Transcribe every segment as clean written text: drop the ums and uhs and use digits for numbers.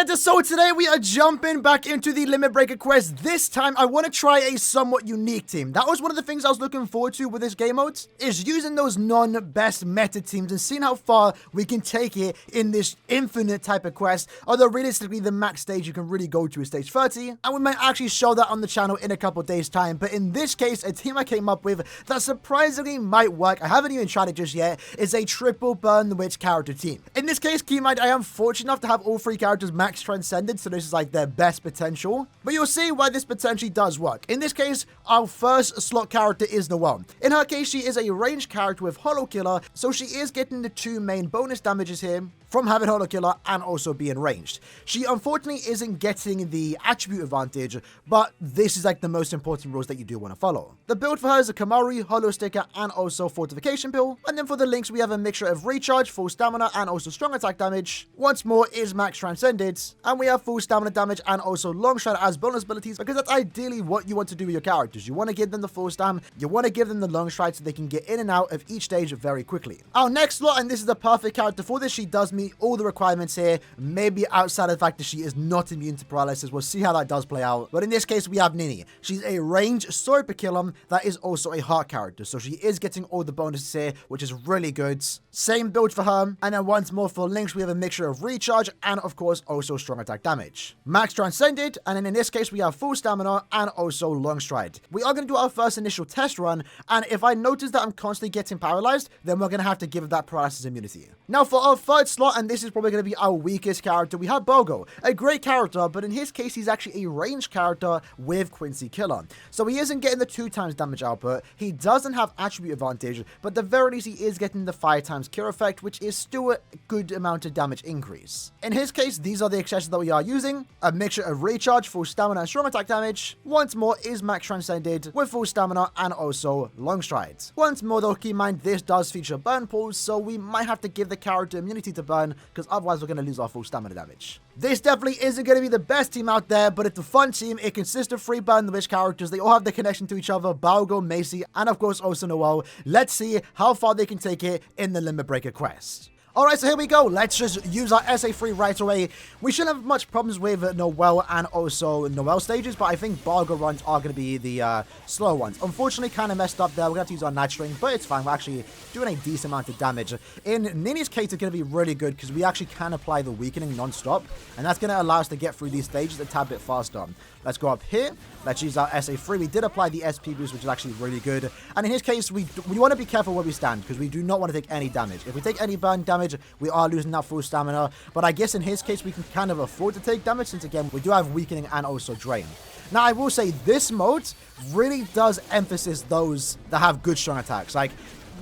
Alright, so today we are jumping back into the Limit Breaker quest. This time, I want to try a somewhat unique team. That was one of the things I was looking forward to with this game mode, is using those non-best meta teams and seeing how far we can take it in this infinite type of quest. Although, realistically, the max stage you can really go to is stage 30, and we might actually show that on the channel in a couple days' time. But in this case, a team I came up with that surprisingly might work, I haven't even tried it just yet, is a triple burn the witch character team. In this case, keep in mind, I am fortunate enough to have all three characters max transcended, so this is like their best potential. But you'll see why this potentially does work. In this case, our first slot character is Noelle. In her case, she is a ranged character with Hollow Killer, so she is getting the two main bonus damages here from having Hollow Killer and also being ranged. She unfortunately isn't getting the attribute advantage, but this is like the most important rules that you do want to follow. The build for her is a Kamari, Hollow Sticker, and also Fortification Pill. And then for the links, we have a mixture of recharge, full stamina, and also strong attack damage. Once more is max transcended, and we have full stamina damage and also long stride as bonus abilities, because that's ideally what you want to do with your characters. You want to give them the full stam, you want to give them the long stride so they can get in and out of each stage very quickly. Our next slot, and this is the perfect character for this, she does meet all the requirements here, maybe outside of the fact that she is not immune to paralysis. We'll see how that does play out. But in this case, we have Nini. She's a ranged sword per kill that is also a heart character, so she is getting all the bonuses here, which is really good. Same build for her. And then once more for links, we have a mixture of recharge and of course also strong attack damage. Max transcended, and then in this case we have full stamina and also long stride. We are going to do our first initial test run, and if I notice that I'm constantly getting paralyzed, then we're going to have to give it that paralysis immunity. Now for our third slot, and this is probably going to be our weakest character, we have Bogo. A great character, but in his case he's actually a ranged character with Quincy Killer. So he isn't getting the 2 times damage output, he doesn't have attribute advantage, but at the very least he is getting the 5 times cure effect, which is still a good amount of damage increase. In his case, these are the accessories that we are using: a mixture of recharge, full stamina, and strong attack damage. Once more is max transcended with full stamina and also long strides. Once more though, keep in mind this does feature burn pools, so we might have to give the character immunity to burn, because otherwise we're going to lose our full stamina damage. This definitely isn't going to be the best team out there, but it's a fun team. It consists of 3 burn the witch characters. They all have the connection to each other: Balgo, Macy, and of course also Noelle. Let's see how far they can take it in the Limit Breaker quest. Alright, so here we go. Let's just use our SA3 right away. We shouldn't have much problems with Noelle and also Noelle stages, but I think Balgo runs are going to be the slow ones. Unfortunately, kind of messed up there. We're going to have to use our Night String, but it's fine. We're actually doing a decent amount of damage. In Nini's case, it's going to be really good because we actually can apply the weakening non-stop, and that's going to allow us to get through these stages a tad bit faster. Let's go up here. Let's use our SA3. We did apply the SP boost, which is actually really good. And in his case, we want to be careful where we stand, because we do not want to take any damage. If we take any burn damage, we are losing that full stamina. But I guess in his case, we can kind of afford to take damage, since again, we do have weakening and also drain. Now, I will say this mode really does emphasize those that have good strong attacks. Like,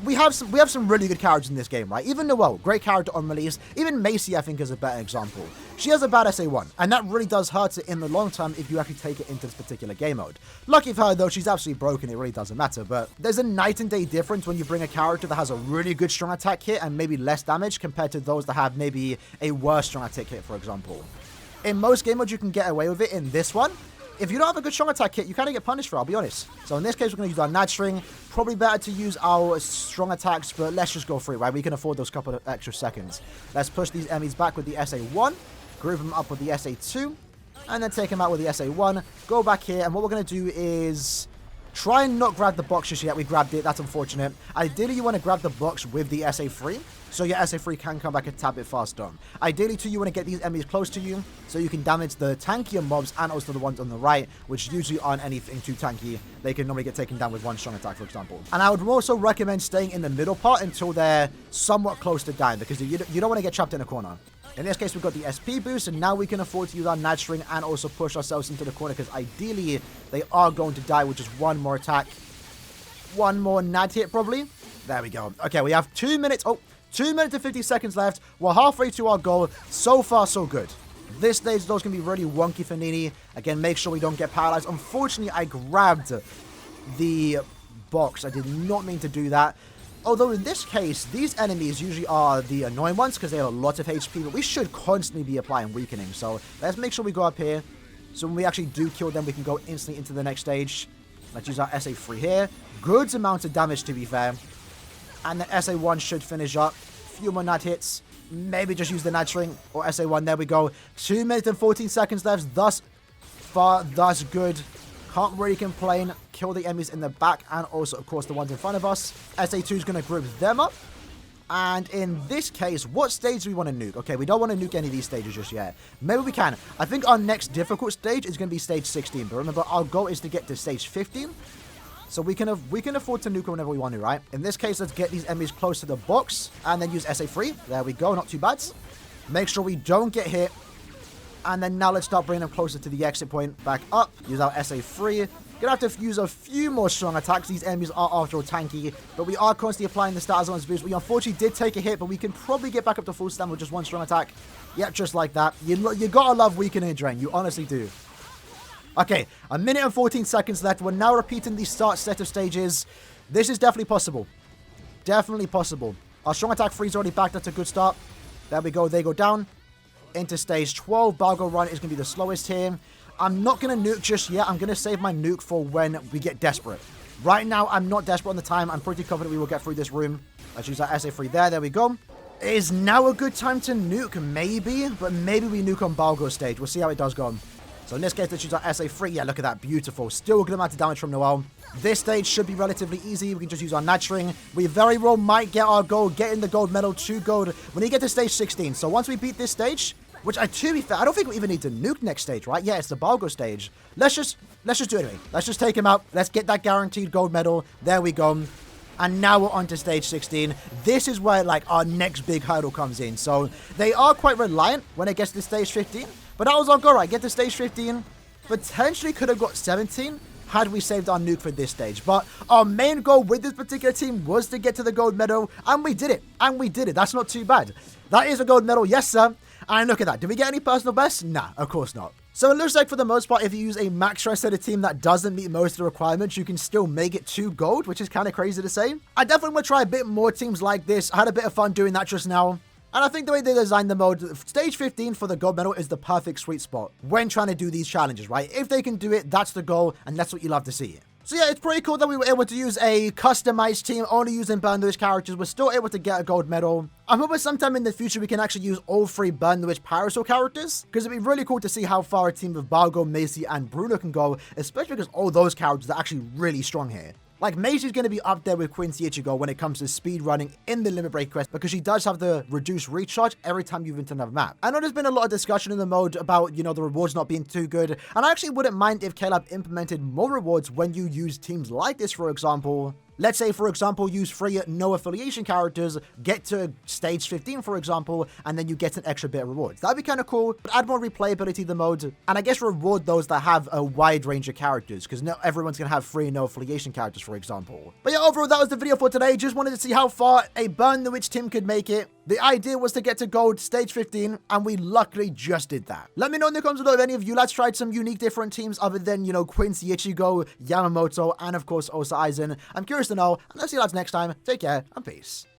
we have some really good characters in this game, right? Even Noelle, great character on release. Even Macy, I think, is a better example. She has a bad SA1, and that really does hurt it in the long term if you actually take it into this particular game mode. Lucky for her, though, she's absolutely broken. It really doesn't matter, but there's a night and day difference when you bring a character that has a really good strong attack hit and maybe less damage compared to those that have maybe a worse strong attack hit, for example. In most game modes, you can get away with it. In this one, if you don't have a good strong attack kit, you kind of get punished for it, I'll be honest. So in this case, we're going to use our Night String. Probably better to use our strong attacks, but let's just go for it, right? We can afford those couple of extra seconds. Let's push these enemies back with the SA1, group them up with the SA2, and then take them out with the SA1. Go back here, and what we're going to do is try and not grab the box just yet. We grabbed it. That's unfortunate. Ideally, you want to grab the box with the SA3, so your SA3 can come back a tad bit faster. Ideally, too, you want to get these enemies close to you, so you can damage the tankier mobs and also the ones on the right, which usually aren't anything too tanky. They can normally get taken down with one strong attack, for example. And I would also recommend staying in the middle part until they're somewhat close to dying, because you don't want to get trapped in a corner. In this case, we've got the SP boost, and now we can afford to use our Night String and also push ourselves into the corner, because ideally, they are going to die with just one more attack. One more Nat hit, probably. There we go. Okay, we have 2 minutes. Oh, 2 minutes and 50 seconds left. We're halfway to our goal. So far, so good. This stage, though, is going to be really wonky for Nini. Again, make sure we don't get paralyzed. Unfortunately, I grabbed the box. I did not mean to do that. Although in this case, these enemies usually are the annoying ones because they have a lot of HP, but we should constantly be applying weakening. So let's make sure we go up here. So when we actually do kill them, we can go instantly into the next stage. Let's use our SA3 here. Good amount of damage, to be fair. And then SA1 should finish up. Few more nut hits. maybe just use the Nitring or SA1. There we go. 2 minutes and 14 seconds left. Thus far, thus good. Can't really complain. Kill the enemies in the back and also, of course, the ones in front of us. SA2 is going to group them up. And in this case, what stage do we want to nuke? Okay, we don't want to nuke any of these stages just yet. Maybe we can. I think our next difficult stage is going to be stage 16. But remember, our goal is to get to stage 15. So we can afford to nuke whenever we want to, right? In this case, let's get these enemies close to the box and then use SA3. There we go. Not too bad. Make sure we don't get hit. And then now let's start bringing them closer to the exit point. Back up. Use our SA3. Gonna have to use a few more strong attacks. These enemies are after all tanky, but we are constantly applying the Stars on boost. We unfortunately did take a hit, but we can probably get back up to full stamina with just one strong attack. Yep, just like that. You gotta love weakening and drain. You honestly do. Okay, 1 minute and 14 seconds left. We're now repeating the start set of stages. This is definitely possible. Definitely possible. Our strong attack 3 is already back. That's a good start. There we go. They go down. Into stage 12. Balgo Run is going to be the slowest here. I'm not going to nuke just yet. I'm going to save my nuke for when we get desperate. Right now, I'm not desperate on the time. I'm pretty confident we will get through this room. Let's use our SA3 there. There we go. It is now a good time to nuke, maybe. But maybe we nuke on Balgo stage. We'll see how it does go. So in this case, let's use our SA3. Yeah, look at that. Beautiful. Still a good amount of damage from Noel. This stage should be relatively easy. We can just use our Nitring. We very well might get our gold, getting the gold medal, 2 gold, when we get to stage 16. So once we beat this stage, which, to be fair, I don't think we even need to nuke next stage, right? Yeah, it's the Balgo stage. Let's just do it anyway. Let's just take him out. Let's get that guaranteed gold medal. There we go. And now we're on to stage 16. This is where, like, our next big hurdle comes in. So they are quite reliant when it gets to stage 15. But that was our goal, right? Get to stage 15. Potentially could have got 17 had we saved our nuke for this stage. But our main goal with this particular team was to get to the gold medal. And we did it. And we did it. That's not too bad. That is a gold medal. Yes, sir. And look at that. Did we get any personal bests? Nah, of course not. So it looks like for the most part, if you use a max stress set of team that doesn't meet most of the requirements, you can still make it to gold, which is kind of crazy to say. I definitely want to try a bit more teams like this. I had a bit of fun doing that just now. And I think the way they designed the mode, stage 15 for the gold medal is the perfect sweet spot when trying to do these challenges, right? If they can do it, that's the goal, and that's what you love to see. So yeah, it's pretty cool that we were able to use a customized team only using Burn the Witch characters. We're still able to get a gold medal. I'm hoping sometime in the future we can actually use all 3 Burn the Witch Parasol characters, because it'd be really cool to see how far a team of Balgo, Macy, and Bruno can go, especially because all those characters are actually really strong here. Like, Macy's going to be up there with Quincy Ichigo when it comes to speed running in the Limit Break quest, because she does have the reduced recharge every time you move into another map. I know there's been a lot of discussion in the mode about, you know, the rewards not being too good, and I actually wouldn't mind if KLab implemented more rewards when you use teams like this, for example. Let's say, for example, use 3 no affiliation characters, get to stage 15, for example, and then you get an extra bit of rewards. That'd be kind of cool. But add more replayability to the mode, and I guess reward those that have a wide range of characters, because not everyone's going to have 3 no affiliation characters, for example. But yeah, overall, that was the video for today. Just wanted to see how far a Burn the Witch team could make it. The idea was to get to gold stage 15, and we luckily just did that. Let me know in the comments below if any of you lads tried some unique different teams other than, you know, Quincy Ichigo, Yamamoto, and of course, Osa Aizen. I'm curious to know, and I'll see you lads next time. Take care, and peace.